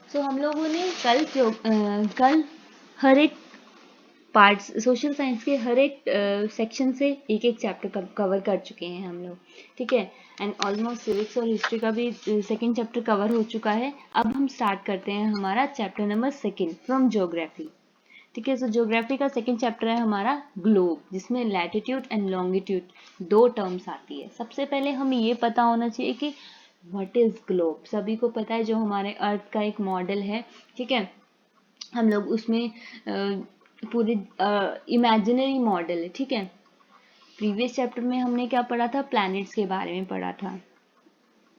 सो हम लोगों ने कल हर एक पार्ट्स सोशल साइंस के हर एक सेक्शन से एक एक चैप्टर कवर कर चुके हैं हम लोग, ठीक है। एंड ऑलमोस्ट सिविक्स और हिस्ट्री का भी सेकंड चैप्टर कवर हो चुका है। अब हम स्टार्ट करते हैं हमारा चैप्टर नंबर 2 फ्रॉम ज्योग्राफी, ठीक है। सो ज्योग्राफी का सेकंड चैप्टर है हमारा ग्लोब, जिसमें लैटिट्यूड एंड लॉन्गिट्यूड 2 टर्म्स आती है। सबसे पहले हमें ये पता होना चाहिए कि व्हाट इज ग्लोब। सभी को पता है, जो हमारे अर्थ का एक मॉडल है, ठीक है। हम लोग उसमें पूरी इमेजिनरी मॉडल है, ठीक है। प्रीवियस चैप्टर में हमने क्या पढ़ा था, प्लैनेट्स के बारे में पढ़ा था,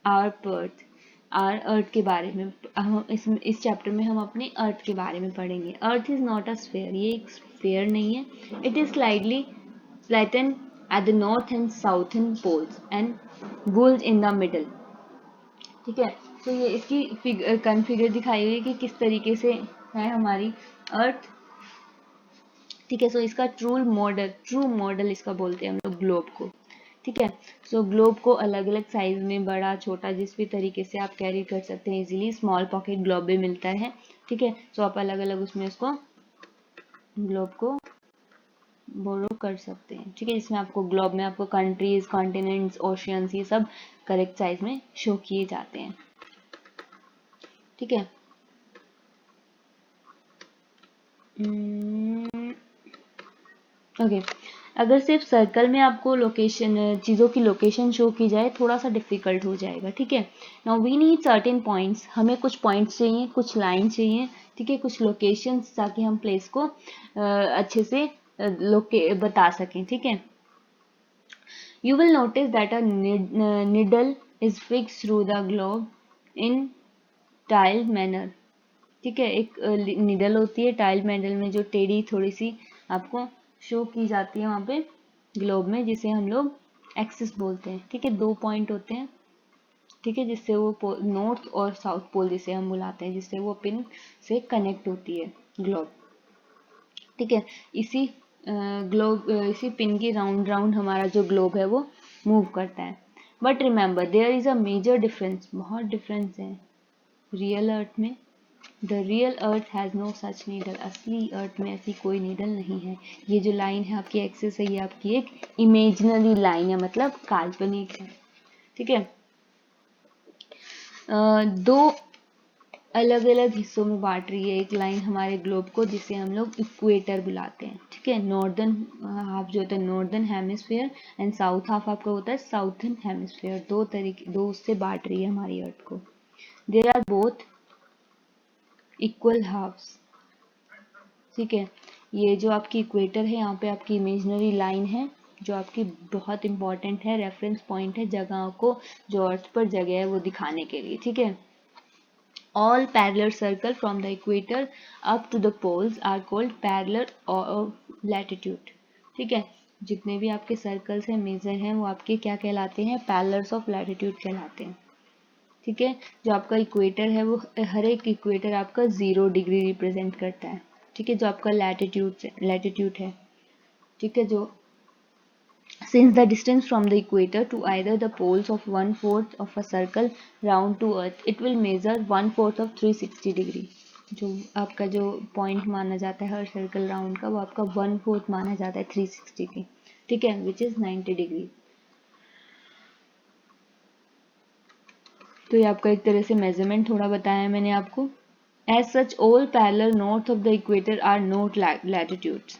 आर अर्थ के बारे में। हम इस चैप्टर में हम अपने अर्थ के बारे में पढ़ेंगे। Earth is not a sphere, ये एक स्फेयर नहीं है। It is slightly flatten at the north and southern poles and gold in the middle, ठीक है। तो ये इसकी कॉन्फ़िगर दिखाई हुई है कि किस तरीके से है हमारी अर्थ, ठीक है। सो इसका ट्रू मॉडल इसका बोलते हैं हम लोग ग्लोब को, ठीक है। सो ग्लोब को अलग अलग साइज में, बड़ा छोटा जिस भी तरीके से आप कैरी कर सकते हैं इजीली। स्मॉल पॉकेट ग्लोब भी मिलता है, ठीक है। सो आप अलग अलग उसमें उसको ग्लोब को बोरो कर सकते हैं, ठीक है। जिसमें आपको ग्लोब में आपको कंट्रीज, कॉन्टिनेंट्स, ओशियंस, ये सब करेक्ट साइज में शो किए जाते हैं, ठीक है। ओके, अगर सिर्फ सर्कल में आपको लोकेशन, चीज़ों की लोकेशन शो की जाए, थोड़ा सा डिफिकल्ट हो जाएगा, ठीक है। Now we need certain points, हमें कुछ पॉइंट्स चाहिए, कुछ लाइन चाहिए, ठीक है, कुछ लोकेशंस, ताकि हम प्लेस को अच्छे से बता सकें, ठीक है। You will notice that a needle is fix through the globe in tiled manner, ठीक है। एक निडल होती है टाइल मैनर में, जो टेढ़ी थोड़ी सी आपको शो की जाती है वहाँ पे ग्लोब में, जिसे हम लोग एक्सिस बोलते हैं, ठीक है। 2 पॉइंट होते हैं, ठीक है, जिससे वो नॉर्थ और साउथ पोल जिसे हम बुलाते हैं, जिससे वो पिन से कनेक्ट होती है ग्लोब, ठीक है। इसी पिन की राउंड राउंड हमारा जो ग्लोब है वो मूव करता है। But remember there is a major difference, बहुत डिफरेंस है रियल अर्थ में। The real earth has no such needle, असली अर्थ में ऐसी कोई नीडल नहीं है। ये जो लाइन है आपकी एक्सिस है, ये आपकी एक इमेजिनरी लाइन है, मतलब काल्पनिक है, ठीक है। दो अलग अलग हिस्सों में बांट रही है एक लाइन हमारे ग्लोब को, जिसे हम लोग इक्वेटर बुलाते हैं, ठीक है। नॉर्दर्न हाफ जो होता है northern hemisphere, and south half आपका होता है साउथर्न हेमिस्फीयर। दो उससे बांट रही है हमारी अर्थ को। There are both equal halves, ठीक है। ये जो आपकी इक्वेटर है, यहाँ पे आपकी इमेजिनरी लाइन है, जो आपकी बहुत इंपॉर्टेंट है, रेफरेंस पॉइंट है जगह को, जो अर्थ पर जगह है वो दिखाने के लिए, ठीक है। All parallel circle from the equator up to the poles are called parallel of latitude, ठीक है। जितने भी आपके सर्कल्स हैं, मेजर हैं, वो आपके क्या कहलाते हैं, पैरेलल्स ऑफ लैटिट्यूड कहलाते हैं, ठीक है। जो आपका इक्वेटर है, वो हर एक इक्वेटर आपका 0 डिग्री रिप्रेजेंट करता है, ठीक है। जो आपका लैटिट्यूड है, ठीक है। जो since the distance from the equator to either the poles of 1/4 of a circle round to earth, it will measure 1/4 of 360 degree। जो आपका जो पॉइंट माना जाता है हर सर्कल राउंड का, वो आपका 1/4 माना जाता है 360 की, ठीक है, विच इज 90 डिग्री। तो ये आपका एक तरह से मेजरमेंट थोड़ा बताया है मैंने आपको। As such all parallel north of the equator are not latitudes.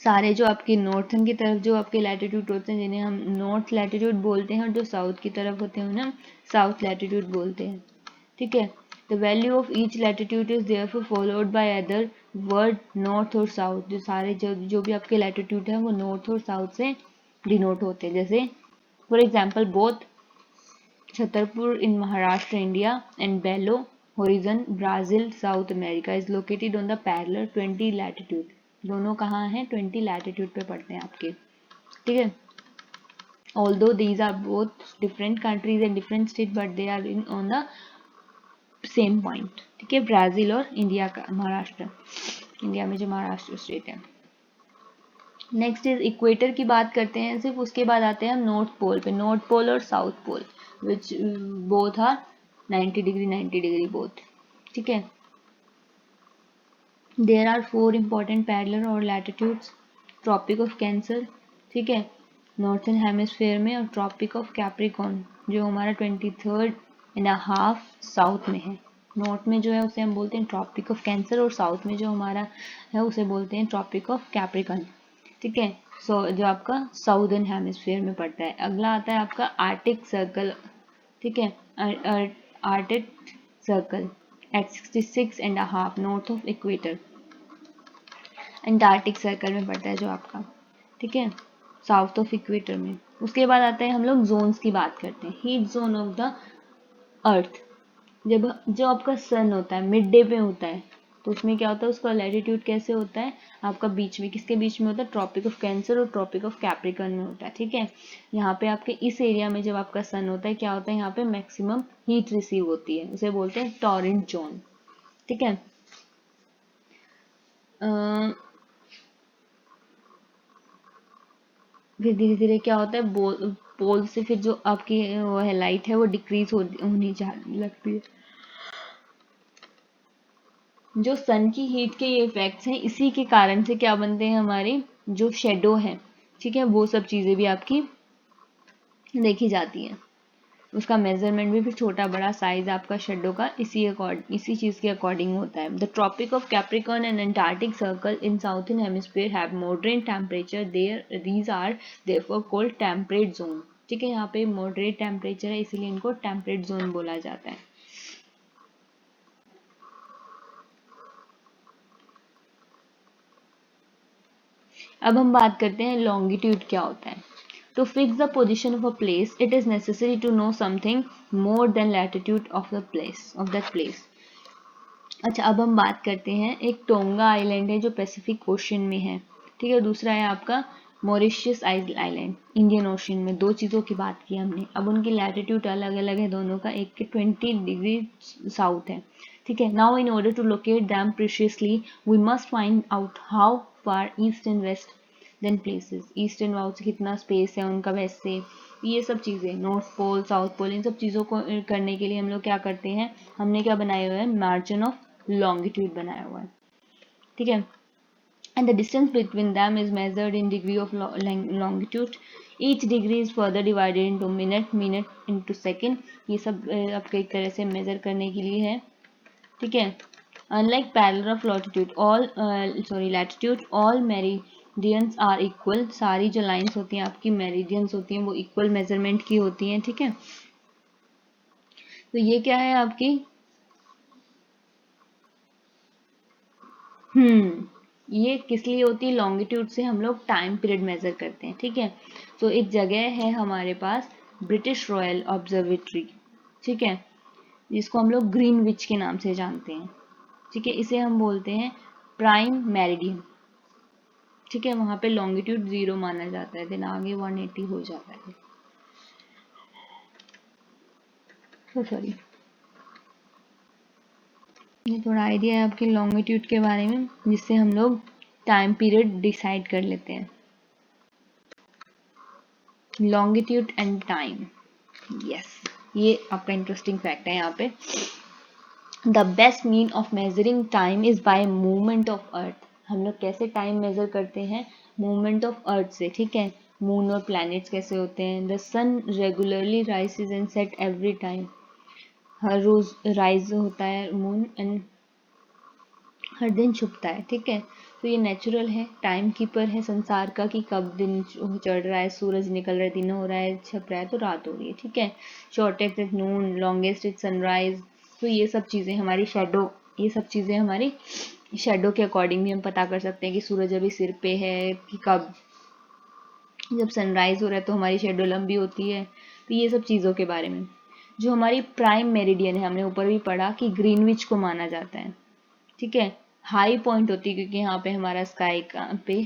सारे जो आपके नॉर्थन की तरफ जो आपके लैटिट्यूड होते हैं, जिन्हें हम नॉर्थ लैटिट्यूड बोलते हैं, और जो साउथ की तरफ होते हैं उन्हें साउथ लैटिट्यूड बोलते हैं, ठीक है। The value of each latitude is therefore followed by other word north और साउथ। जो सारे जो भी आपके लैटिट्यूड है वो नॉर्थ और साउथ से डिनोट होते हैं। जैसे for example both Chhatarpur in Maharashtra India and Belo Horizonte Brazil South America is located on the parallel 20 latitude. दोनों कहाँ हैं, 20 लैटिट्यूड पे पड़ते हैं आपके, ठीक है। Although these are both different countries and different state, but they are in on the same point, ठीक है। ब्राजील और इंडिया का, महाराष्ट्र, इंडिया में जो महाराष्ट्र स्टेट है। नेक्स्ट इज इक्वेटर की बात करते हैं सिर्फ, उसके बाद आते हैं हम नॉर्थ पोल पे। नॉर्थ पोल और south pole which both are 90 degree 90 degree both, ठीक है। देयर आर 4 इंपॉर्टेंट पैरेलल और लैटिट्यूड्स, ट्रॉपिक ऑफ कैंसर, ठीक है, नॉर्थन हेमिस्फेयर में, और ट्रॉपिक ऑफ कैप्रिकॉर्न जो हमारा 23.5 साउथ में है। नॉर्थ में जो है उसे हम बोलते हैं ट्रॉपिक ऑफ कैंसर, और साउथ में जो हमारा है उसे बोलते हैं ट्रॉपिक ऑफ कैप्रिकॉर्न, ठीक है। सो जो आपका साउदर्न हेमिस्फेयर में पड़ता है। अगला आता है आपका आर्टिक सर्कल, ठीक है, Arctic circle eight 66.5 north of equator, Antarctic circle में पड़ता है जो आपका, ठीक है, साउथ ऑफ इक्वेटर में। उसके बाद आता है हम लोग जोन्स की बात करते हैं। Heat zone of the earth, जब जो आपका सन होता है मिड डे पे होता है, तो उसमें क्या होता है, उसका लैटिट्यूड कैसे होता है आपका, बीच में, किसके बीच में होता है, ट्रॉपिक ऑफ कैंसर और ट्रॉपिक ऑफ कैप्रिकॉर्न में होता है, ठीक है। यहाँ पे आपके इस एरिया में जब आपका सन होता है क्या होता है, यहाँ पे मैक्सिमम हीट रिसीव होती है, उसे बोलते हैं टॉरेंट जोन, ठीक है। फिर धीरे धीरे क्या होता है, पोल से फिर जो आपकी वो है लाइट है वो डिक्रीज होनी लगती है। जो सन की हीट के ये इफेक्ट्स हैं, इसी के कारण से क्या बनते हैं, हमारे जो शेडो है, ठीक है, वो सब चीजें भी आपकी देखी जाती हैं। उसका मेजरमेंट भी फिर छोटा बड़ा साइज आपका शेडो का इसी चीज के अकॉर्डिंग होता है। The tropic of Capricorn and Antarctic circle in southern hemisphere have moderate temperature, there these are therefore called temperate zone, ठीक है। यहाँ पे मॉडरेट टेम्परेचर है इसीलिए इनको टेम्परेट जोन बोला जाता है। अब हम बात करते हैं लॉन्गिट्यूड क्या होता है। To fix the position of a place, it is necessary to know something more than latitude of the place of that place. अच्छा, अब हम बात करते हैं, एक टोंगा आइलैंड है जो पैसिफिक ओशन में है, ठीक है। दूसरा है आपका मॉरिशस आइलैंड इंडियन ओशन में। दो चीज़ों की बात की हमने। अब उनकी लैटिट्यूड अलग अलग है दोनों का, एक के 20 डिग्री साउथ है, ठीक है। Now in order to locate them precisely we must find out how far east and west then places, east and west से कितना स्पेस है उनका, वेस्ट से, ये सब चीज़ें, नॉर्थ पोल साउथ पोल, इन सब चीज़ों को करने के लिए हम लोग क्या करते हैं, हमने क्या बनाया हुआ है, मार्जिन ऑफ लॉन्गिट्यूड बनाया हुआ है, ठीक है। And the distance between them is measured in degree of longitude, each degree is further divided into minute, minute into second, ये सब आपके एक तरह से मेजर करने के लिए है, ठीक है। Unlike parallel of latitude all latitude all meridians are equal, सारी जो लाइंस होती हैं आपकी मेरिडियंस होती हैं वो इक्वल मेजरमेंट की होती हैं, ठीक है। तो ये क्या है आपकी, ये किस लिए होती है, लॉन्गिट्यूड से हम लोग टाइम पीरियड मेजर करते हैं, ठीक है। तो एक जगह है हमारे पास ब्रिटिश रॉयल ऑब्जर्वेटरी, ठीक है, जिसको हम लोग ग्रीनविच के नाम से जानते हैं, ठीक है। इसे हम बोलते हैं प्राइम मेरिडियन, ठीक है। वहां पे लॉन्गिट्यूड 0 माना जाता है, देन आगे 180 हो जाता है। तो सॉरी, ये थोड़ा आइडिया है आपके लॉन्गिट्यूड के बारे में, जिससे हम लोग टाइम पीरियड डिसाइड कर लेते हैं। लॉन्गिट्यूड एंड टाइम, यस, ये आपका इंटरेस्टिंग फैक्ट है यहाँ पे। The best mean of measuring time is by movement of earth. हम लोग कैसे टाइम मेजर करते हैं, मूवमेंट ऑफ अर्थ से, ठीक है। मून और प्लैनेट्स कैसे होते हैं, the sun regularly rises and set every time, हर रोज राइज होता है मून एंड हर दिन छुपता है, ठीक है। तो ये नेचुरल है, टाइम कीपर है संसार का, कि कब दिन चढ़ रहा है, सूरज निकल रहा है, दिन हो रहा है, छप रहा है, तो रात हो रही है, ठीक है। Shortest is Noon, longest is sunrise. तो ये सब चीज़ें हमारी शेडो, ये सब चीज़ें हमारी शेडो के अकॉर्डिंग भी हम पता कर सकते हैं कि सूरज अभी सिर पे है, कि कब, जब सनराइज हो रहा है तो हमारी शेडो लंबी होती है। तो ये सब चीज़ों के बारे में। जो हमारी प्राइम मेरिडियन है, हमने ऊपर भी पढ़ा कि ग्रीनविच को माना जाता है, ठीक है। हाई पॉइंट होती है क्योंकि यहाँ पे हमारा स्काई पे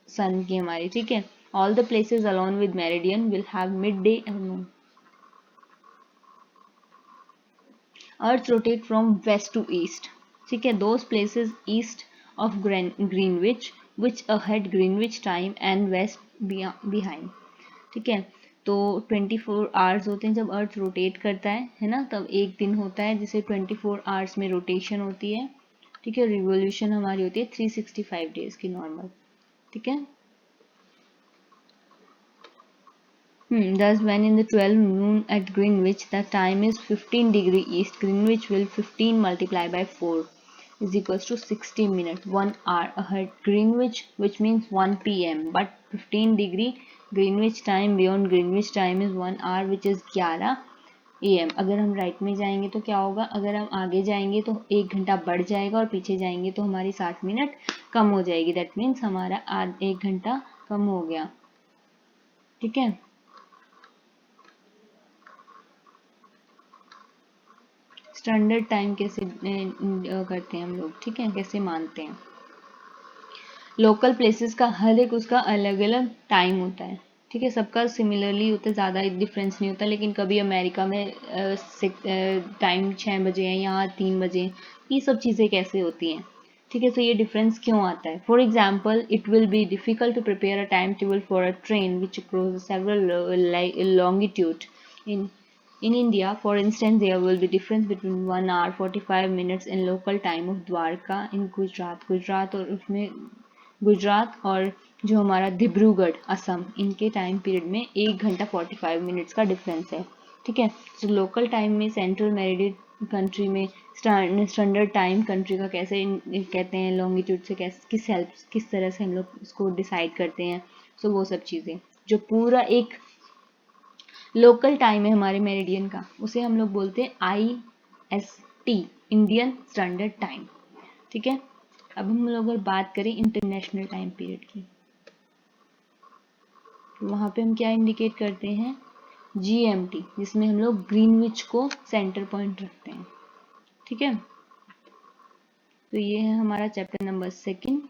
सन की हमारी, ठीक है। All the places alone with meridian will have mid day and noon. Earth rotate from west to east, ठीक है। Those places east of Greenwich which ahead Greenwich time and west behind, ठीक है। तो 24 आवर्स होते हैं जब earth rotate करता है ना, तब एक दिन होता है जिसे 24 आवर्स में रोटेशन होती है, ठीक है। रिवोल्यूशन हमारी होती है 365 डेज की नॉर्मल, ठीक है। Thus, when in the 12 noon at Greenwich, the time is 15 degree east. Greenwich will 15 multiply by 4 is equals to 60 minutes, 1 hour ahead. Greenwich, which means 1 p.m. But 15 degree Greenwich time beyond Greenwich time is 1 hour, which is 11 AM. अगर हम right में जाएंगे तो क्या होगा, अगर हम आगे जाएंगे तो 1 घंटा बढ़ जाएगा और पीछे जाएंगे तो हमारी 60 मिनट कम हो जाएगी। दैट मीन्स हमारा 1 घंटा कम हो गया, ठीक है। स्टैंडर्ड टाइम कैसे करते हैं हम लोग, ठीक है, कैसे मानते हैं। लोकल प्लेसेस का हर एक उसका अलग अलग टाइम होता है, ठीक है। सबका सिमिलरली होता है, ज़्यादा डिफरेंस नहीं होता, लेकिन कभी अमेरिका में टाइम 6 बजे है, यहाँ 3 बजे, ये सब चीज़ें कैसे होती हैं, ठीक है। तो ये डिफरेंस क्यों आता है। For example, it will be difficult to prepare a time table for a train which cross several longitude in India, for instance, there will be difference between 1 hour 45 minutes in local time of Dwarka in Gujarat और उसमें गुजरात और जो हमारा डिब्रूगढ़ असम, इनके time period में 1 घंटा 45 minutes का difference है, ठीक है। तो लोकल टाइम में सेंट्रल मेरिडियन कंट्री में स्टैंडर्ड टाइम कंट्री का कैसे कहते हैं, लॉन्गिट्यूड से कैसे किस तरह से हम लोग उसको डिसाइड करते हैं। सो वो सब चीज़ें जो पूरा एक लोकल टाइम है हमारे मेरिडियन का, उसे हम लोग बोलते हैं IST, इंडियन स्टैंडर्ड टाइम, ठीक है। अब हम लोग अगर बात करें इंटरनेशनल टाइम पीरियड की, तो वहाँ पे हम क्या इंडिकेट करते हैं, GMT, जिसमें हम लोग ग्रीनविच को सेंटर पॉइंट रखते हैं, ठीक है। तो ये है हमारा चैप्टर नंबर 2